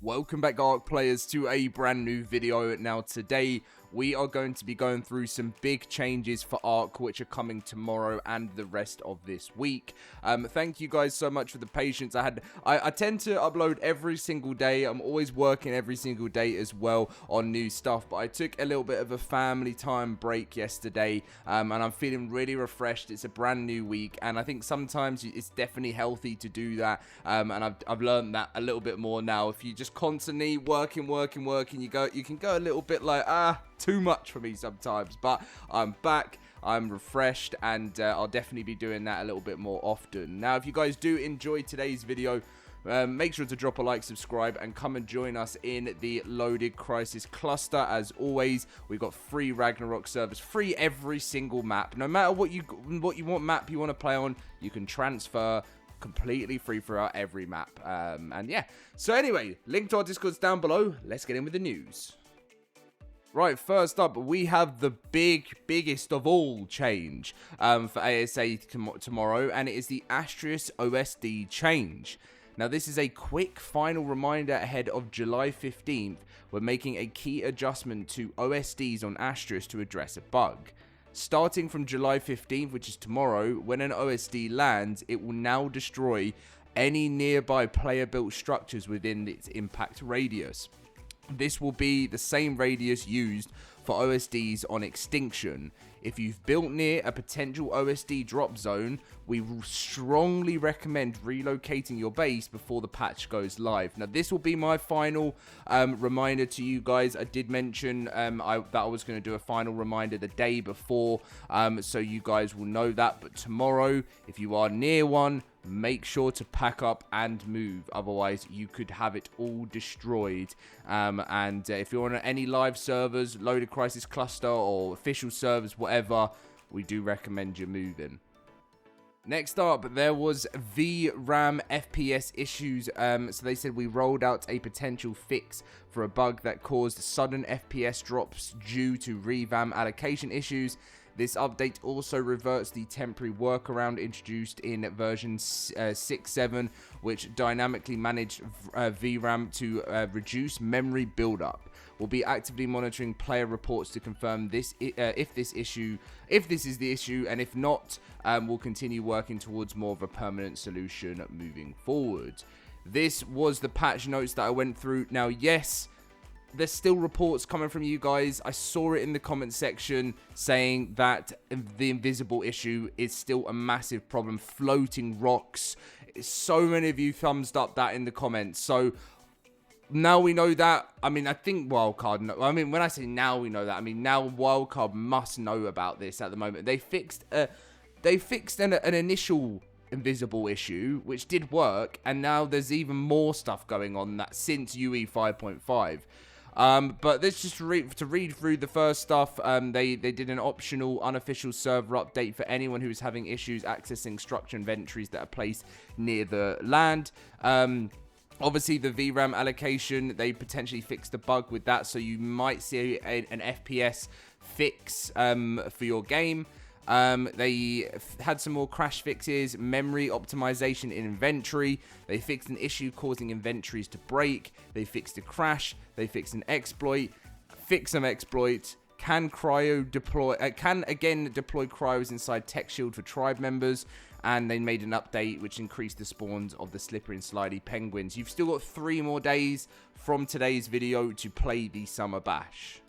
Welcome back, ARK players, to a brand new video. Now today we are going to be going through some big changes for ARK which are coming tomorrow and the rest of this week. Thank you guys so much for the patience. I tend to upload every single day. I'm always working every single day as well on new stuff, but I took a little bit of a family time break yesterday, and I'm feeling really refreshed. It's a brand new week, and I think sometimes it's definitely healthy to do that, and I've learned that a little bit more now. If you just constantly working, you can go a little bit like, too much for me sometimes, but I'm back, I'm refreshed, and I'll definitely be doing that a little bit more often. Now, if you guys do enjoy today's video, make sure to drop a like, subscribe, and come and join us in the LoadedCrysis cluster. As always, we've got free Ragnarok servers, free every single map. No matter what map you want to play on, you can transfer completely free throughout every map. And yeah, so anyway, link to our Discord's down below. Let's get in with the news. Right, first up, we have the biggest of all change for ASA tomorrow, and it is the OSD Change. Now, this is a quick final reminder ahead of July 15th. We're making a key adjustment to OSDs on Asterisk to address a bug. Starting from July 15th, which is tomorrow, when an OSD lands, it will now destroy any nearby player-built structures within its impact radius. This will be the same radius used for OSDs on Extinction. If you've built near a potential OSD drop zone, we will strongly recommend relocating your base before the patch goes live. Now, this will be my final reminder to you guys. I did mention that I was going to do a final reminder the day before, so you guys will know that. But tomorrow, if you are near one, make sure to pack up and move. Otherwise, you could have it all destroyed. And if you're on any live servers, LoadedCrysis cluster or official servers, whatever, we do recommend you moving. Next up, there was VRAM FPS issues. So they said we rolled out a potential fix for a bug that caused sudden FPS drops due to revamp allocation issues. This update also reverts the temporary workaround introduced in version 6.7, which dynamically managed VRAM to reduce memory buildup. We'll be actively monitoring player reports to confirm this if this is the issue, and if not, we'll continue working towards more of a permanent solution moving forward. This was the patch notes that I went through. Now, yes, there's still reports coming from you guys. I saw it in the comment section saying that the invisible issue is still a massive problem. Floating rocks. So many of you thumbs up that in the comments. So now we know that. I mean, I think Wildcard. I mean, when I say now we know that, I mean now Wildcard must know about this at the moment. They fixed an initial invisible issue, which did work, and now there's even more stuff going on that since UE 5.5. But let's just read through the first stuff. They did an optional unofficial server update for anyone who is having issues accessing structure inventories that are placed near the land. Obviously, the VRAM allocation, they potentially fixed a bug with that, so you might see an FPS fix for your game. They had some more crash fixes, memory optimization in inventory. They fixed an issue causing inventories to break. They fixed a crash. They fixed an exploit. Fix some exploits. Can again deploy cryos inside tech shield for tribe members. And they made an update which increased the spawns of the slippery and slidey penguins. You've still got 3 more days from today's video to play the Summer Bash.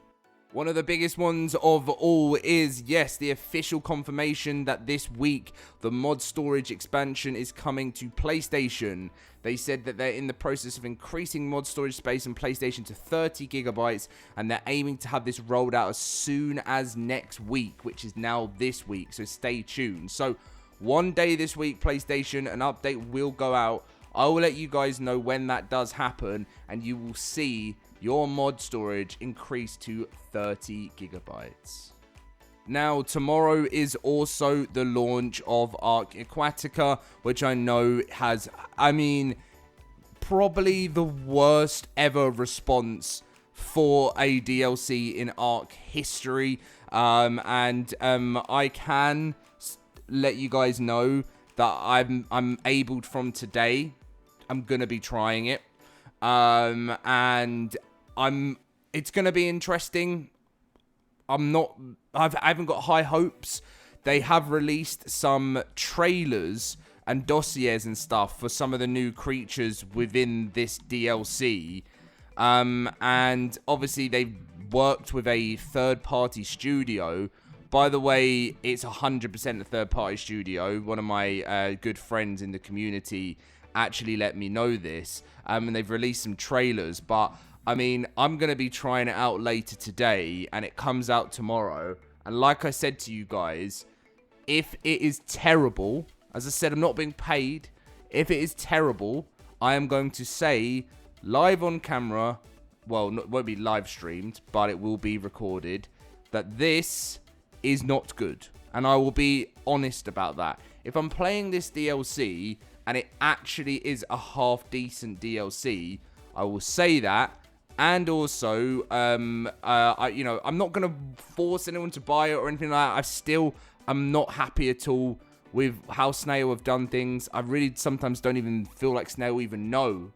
One of the biggest ones of all is, yes, the official confirmation that this week the mod storage expansion is coming to PlayStation. They said that they're in the process of increasing mod storage space on PlayStation to 30 gigabytes, and they're aiming to have this rolled out as soon as next week, which is now this week, so stay tuned. So one day this week, PlayStation, an update will go out. I will let you guys know when that does happen, and you will see your mod storage increase to 30 gigabytes. Now, tomorrow is also the launch of ARK Aquatica, which I know has, probably the worst ever response for a DLC in ARK history. I can let you guys know that I'm able from today. I'm going to be trying it. And it's going to be interesting. I haven't got high hopes. They have released some trailers and dossiers and stuff for some of the new creatures within this DLC. And obviously they've worked with a third-party studio. By the way, it's 100% a third-party studio. One of my good friends in the community actually let me know this. And they've released some trailers. But, I mean, I'm going to be trying it out later today. And it comes out tomorrow. And like I said to you guys, if it is terrible, as I said, I'm not being paid. If it is terrible, I am going to say live on camera, well, it won't be live streamed, but it will be recorded, that this is not good. And I will be honest about that. If I'm playing this DLC and it actually is a half decent DLC, I will say that. And also, I'm not going to force anyone to buy it or anything like that. I'm not happy at all with how Snail have done things. I really sometimes don't even feel like Snail even know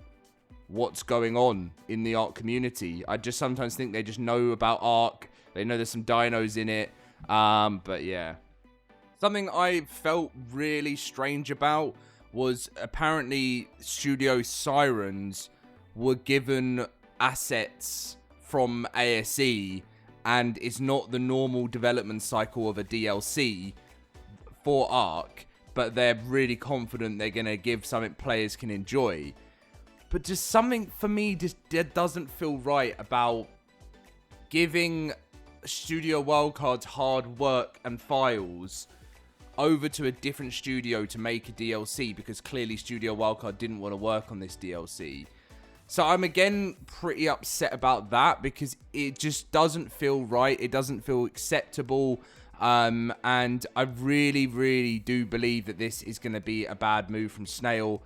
what's going on in the ARK community. I just sometimes think they just know about ARK. They know there's some dinos in it. But yeah. Something I felt really strange about was apparently Studio Sirens were given assets from ASE, and it's not the normal development cycle of a DLC for ARK, but they're really confident they're going to give something players can enjoy. But just something for me just doesn't feel right about giving Studio Wildcard's hard work and files over to a different studio to make a DLC, because clearly Studio Wildcard didn't want to work on this DLC. So I'm again pretty upset about that, because it just doesn't feel right. It doesn't feel acceptable. And I really, really do believe that this is going to be a bad move from Snail.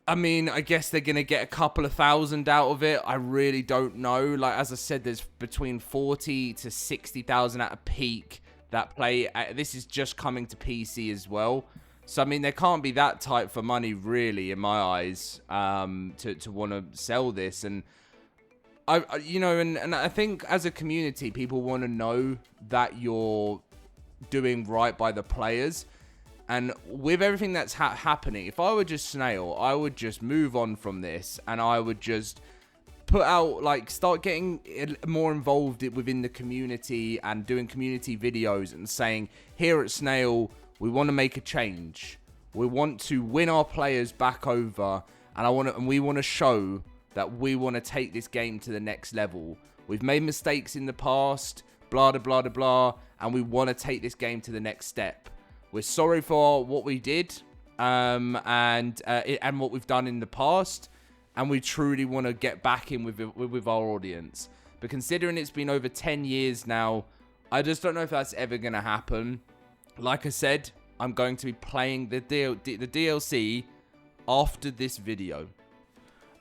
I mean, I guess they're going to get a couple of thousand out of it. I really don't know. Like, as I said, there's between 40 to 60,000 at a peak that play. This is just coming to PC as well. So, I mean, they can't be that tight for money, really, in my eyes, to want to sell this. And, and I think as a community, people want to know that you're doing right by the players. And with everything that's happening, if I were just Snail, I would just move on from this. And I would just put out, start getting more involved within the community and doing community videos and saying, here at Snail, we want to make a change. We want to win our players back over, and we want to show that we want to take this game to the next level. We've made mistakes in the past, blah, blah, blah, blah, and we want to take this game to the next step. We're sorry for what we did, and what we've done in the past, and we truly want to get back in with our audience. But considering it's been over 10 years now, I just don't know if that's ever going to happen. Like I said, I'm going to be playing the DLC after this video.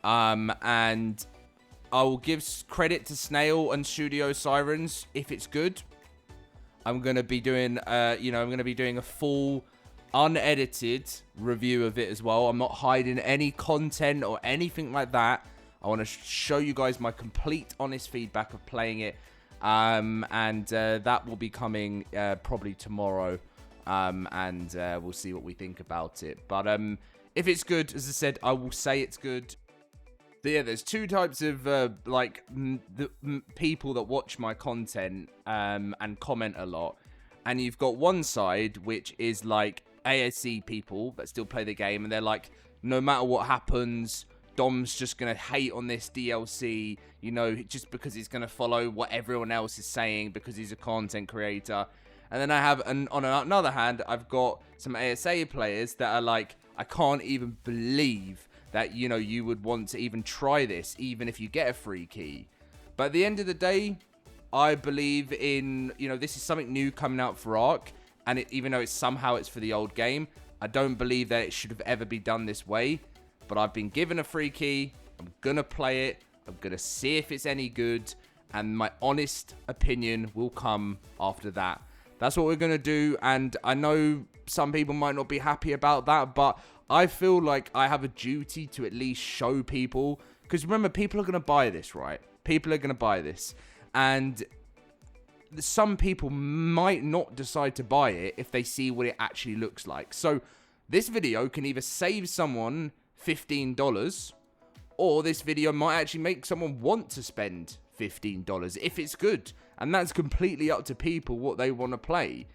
And I will give credit to Snail and Studio Sirens if it's good. I'm going to be doing, a full unedited review of it as well. I'm not hiding any content or anything like that. I want to show you guys my complete honest feedback of playing it. That will be coming probably tomorrow, we'll see what we think about it. But if it's good, as I said, I will say it's good. So yeah, there's two types of people that watch my content and comment a lot, and you've got one side which is like ASC people that still play the game, and they're like, no matter what happens, Dom's just going to hate on this DLC, just because he's going to follow what everyone else is saying because he's a content creator. And then I have, on another hand, I've got some ASA players that are like, I can't even believe that, you would want to even try this, even if you get a free key. But at the end of the day, I believe in, this is something new coming out for ARK, and even though it's for the old game, I don't believe that it should have ever been done this way. But I've been given a free key. I'm going to play it. I'm going to see if it's any good. And my honest opinion will come after that. That's what we're going to do. And I know some people might not be happy about that. But I feel like I have a duty to at least show people, because remember, people are going to buy this, right? People are going to buy this, and some people might not decide to buy it if they see what it actually looks like. So this video can either save someone $15, or this video might actually make someone want to spend $15 if it's good. And that's completely up to people what they want to play.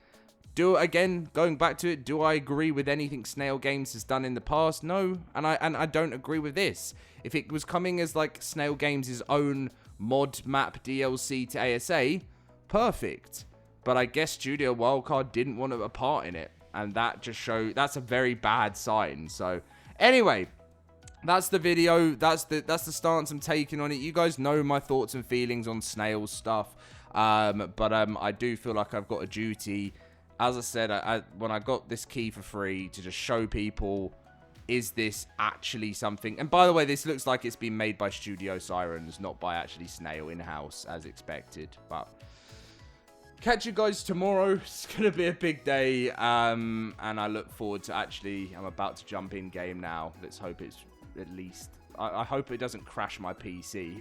Again, going back to it, do I agree with anything Snail Games has done in the past? No, and I don't agree with this. If it was coming as like Snail Games' own mod map DLC to ASA, perfect. But I guess Studio Wildcard didn't want a part in it, and that just that's a very bad sign. So anyway, that's the video. That's the stance I'm taking on it. You guys know my thoughts and feelings on Snail stuff, but I do feel like I've got a duty. As I said, when I got this key for free, to just show people, is this actually something? And by the way, this looks like it's been made by Studio Sirens, not by actually Snail in-house, as expected. But catch you guys tomorrow. It's going to be a big day, and I look forward to I'm about to jump in game now. Let's hope it's at least... I hope it doesn't crash my PC.